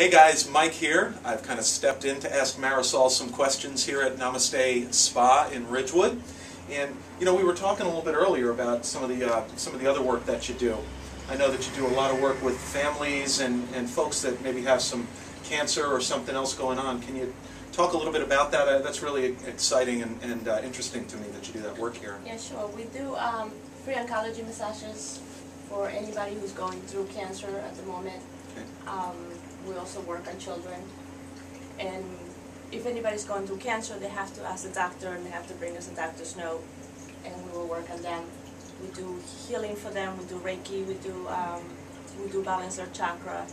Hey guys, Mike here. I've kind of stepped in to ask Marisol some questions here at Namaste Spa in Ridgewood. And you know, we were talking a little bit earlier about some of the other work that you do. I know that you do a lot of work with families and folks that maybe have some cancer or something else going on. Can you talk a little bit about that? That's really exciting and interesting to me that you do that work here. Yeah, sure. We do free oncology massages for anybody who's going through cancer at the moment. Okay. We also work on children. And if anybody's going through cancer, they have to ask the doctor and they have to bring us a doctor's note, and we will work on them. We do healing for them. We do Reiki. We do balance their chakra.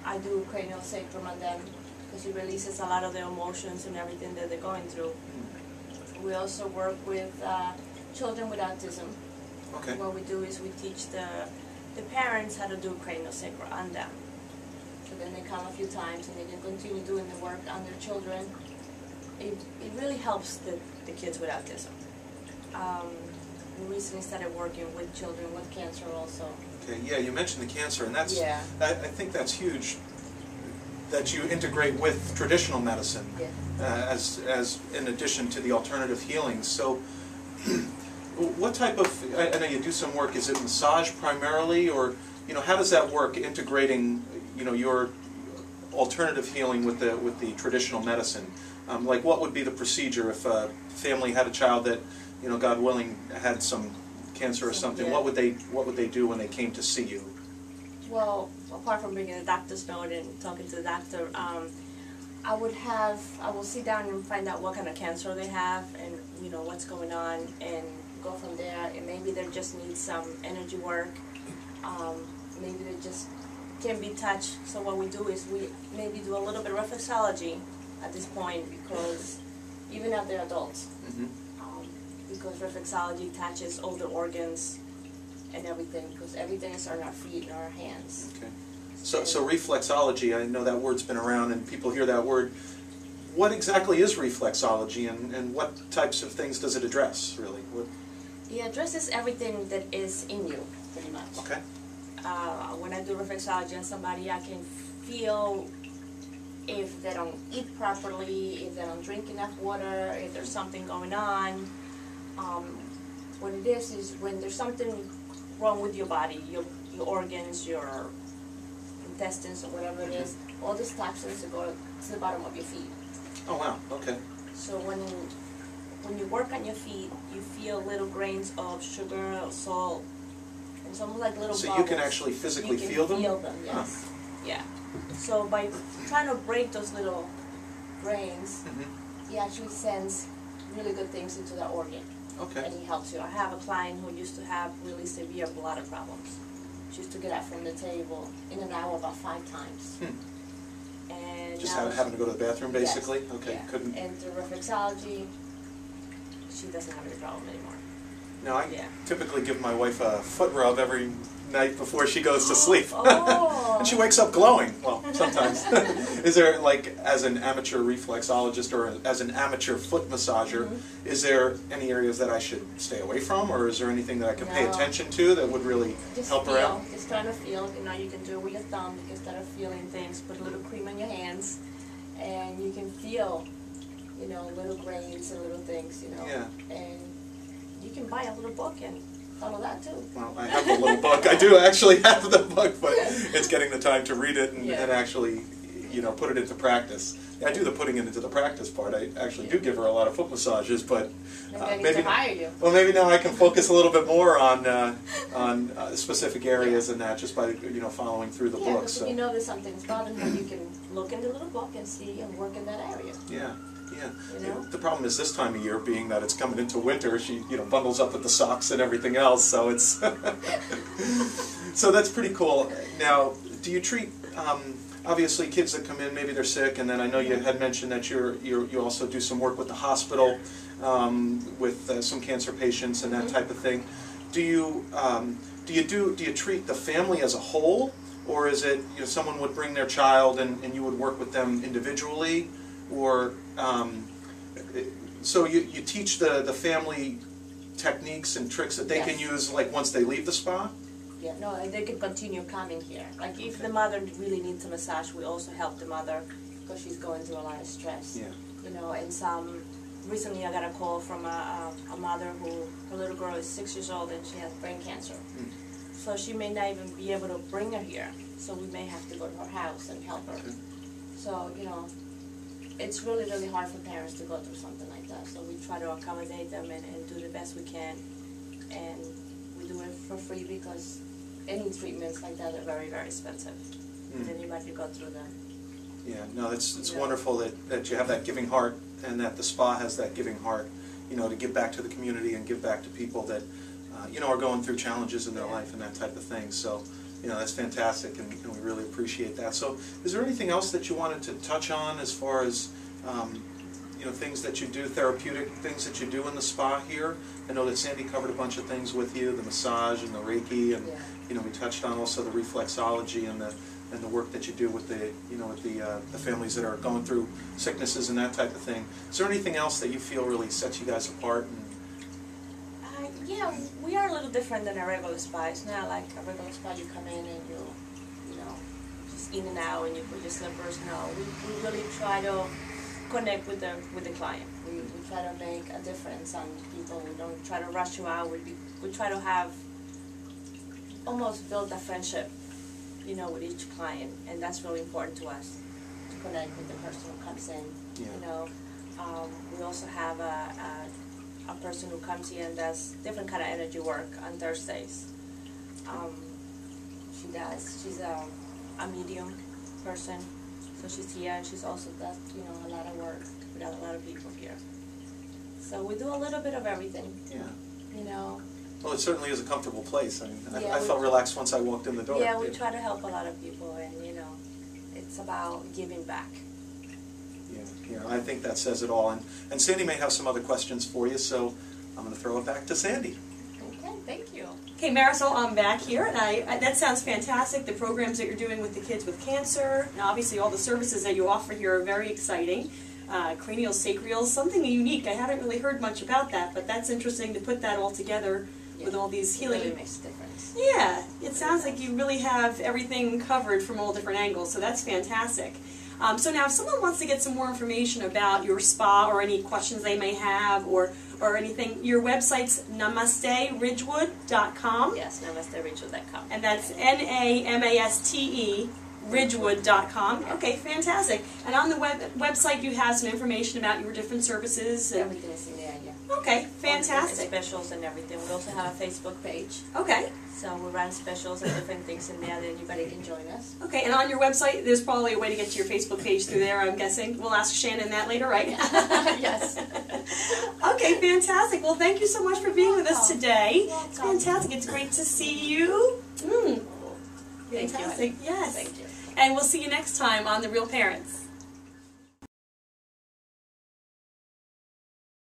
I do Cranial Sacral on them because it releases a lot of their emotions and everything that they're going through. We also work with children with autism. Okay. What we do is we teach the parents how to do Cranial Sacral on them. So then they come a few times and they can continue doing the work on their children. It really helps the kids with autism. We recently started working with children with cancer also. Okay, yeah, you mentioned the cancer, and that's, yeah. I think that's huge that you integrate with traditional medicine, yeah. as in addition to the alternative healings. So what type of, I know you do some work, is it massage primarily, or you know, how does that work, integrating, you know, your alternative healing with the traditional medicine? Like, what would be the procedure if a family had a child that, you know, God willing, had some cancer or something? Yeah. What would they do when they came to see you? Well, apart from bringing the doctor's note and talking to the doctor, I will sit down and find out what kind of cancer they have and, you know, what's going on, and go from there. And maybe they just need some energy work. Maybe they just can be touched. So what we do is we maybe do a little bit of reflexology at this point, because even if they're adults, because reflexology touches all the organs and everything, because everything is on our feet and our hands. Okay. So reflexology, I know that word's been around and people hear that word. What exactly is reflexology, and what types of things does it address, really? It addresses everything that is in you, pretty much. Okay. When I do reflexology on somebody, I can feel if they don't eat properly, if they don't drink enough water, if there's something going on. What it is when there's something wrong with your body, your organs, your intestines, or whatever it is, all these toxins go to the bottom of your feet. Oh wow, okay. So when you work on your feet, you feel little grains of sugar or salt. It's almost like little So bubbles. you can actually physically feel them? You can feel them, yes. Huh. Yeah. So by trying to break those little grains, it actually sends really good things into that organ. Okay. And it helps you. I have a client who used to have really severe bladder problems. She used to get up from the table in an hour about 5 times. And just now having to go to the bathroom, basically? Yes. Okay. Yeah. Couldn't. And through reflexology, she doesn't have any problem anymore. Now, I typically give my wife a foot rub every night before she goes to sleep. Oh. And she wakes up glowing. Well, sometimes. Is there, like, as an amateur reflexologist or as an amateur foot massager, is there any areas that I should stay away from, or is there anything that I can pay attention to that would really help her out? Just trying to feel. You know, you can do it with your thumb. You can start feeling things. Put a little cream on your hands, and you can feel, you know, little grains and little things, you know. Yeah. And you can buy a little book and follow that too. Well, I have the little book. I do actually have the book, but it's getting the time to read it and actually, you know, put it into practice. I do the putting it into the practice part. I actually do give her a lot of foot massages, but maybe to hire you. Well, maybe now I can focus a little bit more on specific areas and that, just by, you know, following through the book. So if you know there's something's bothering you, you can look in the little book and see and work in that area. Yeah. Yeah. You know? The problem is this time of year, being that it's coming into winter, she, you know, bundles up with the socks and everything else, so it's so that's pretty cool. Now, do you treat obviously kids that come in, maybe they're sick, and then I know you had mentioned that you also do some work with the hospital with some cancer patients and that type of thing. Do you treat the family as a whole, or is it, you know, someone would bring their child and you would work with them individually? Or so you teach the family techniques and tricks that they can use, like, once they leave the spa? Yeah, no, they could continue coming here. Like if the mother really needs a massage, we also help the mother because she's going through a lot of stress. Yeah. You know, and recently I got a call from a mother who, her little girl is 6 years old and she has brain cancer. Mm. So she may not even be able to bring her here. So we may have to go to her house and help her. Okay. So, you know, it's really, really hard for parents to go through something like that. So we try to accommodate them and do the best we can. And we do it for free because any treatments like that are very, very expensive. Mm. Anybody to go through them. Yeah, no, it's wonderful that you have that giving heart and that the spa has that giving heart, you know, to give back to the community and give back to people that, you know, are going through challenges in their life and that type of thing. So, you know, that's fantastic and we really appreciate that. So is there anything else that you wanted to touch on as far as, you know, things that you do, therapeutic things that you do in the spa here? I know that Sandy covered a bunch of things with you, the massage and the Reiki, and, you know, we touched on also the reflexology and the work that you do with the, you know, with the families that are going through sicknesses and that type of thing. Is there anything else that you feel really sets you guys apart? And yeah, we are a little different than a regular spa. It's not like a regular spa you come in and you know, just in and out and you put your slippers. No, we really try to connect with the client. We try to make a difference on people. We don't try to rush you out. We try to have almost build a friendship, you know, with each client, and that's really important to us, to connect with the person who comes in. Yeah. You know, we also have a person who comes here and does different kind of energy work on Thursdays. She's a medium person, so she's here and she's also does, you know, a lot of work with a lot of people here. So we do a little bit of everything. Yeah. You know. Well, it certainly is a comfortable place. I mean, Yeah, I felt relaxed once I walked in the door. Yeah, we try to help a lot of people, and you know, it's about giving back. Yeah, I think that says it all. And Sandy may have some other questions for you, so I'm going to throw it back to Sandy. Okay, thank you. Okay, Marisol, I'm back here, and that sounds fantastic. The programs that you're doing with the kids with cancer, and obviously all the services that you offer here are very exciting. Cranial Sacral, something unique. I haven't really heard much about that, but that's interesting to put that all together with all these healing. It really makes a difference. Yeah, it sounds like you really have everything covered from all different angles, so that's fantastic. So now if someone wants to get some more information about your spa or any questions they may have or anything, your website's namasteridgewood.com. Yes, namasteridgewood.com. And that's Namaste Ridgewood.com. Okay, fantastic. And on the website you have some information about your different services. And everything is in there, yeah. Okay, fantastic. Specials and everything. We also have a Facebook page. Okay. So we run specials and different things in there that anybody can join us. Okay, and on your website, there's probably a way to get to your Facebook page through there, I'm guessing. We'll ask Shannon that later, right? Yes. Okay, fantastic. Well, thank you so much for being with us today. It's fantastic. It's great to see you. Fantastic. Thank you. Yes. Thank you. And we'll see you next time on The Real Parents.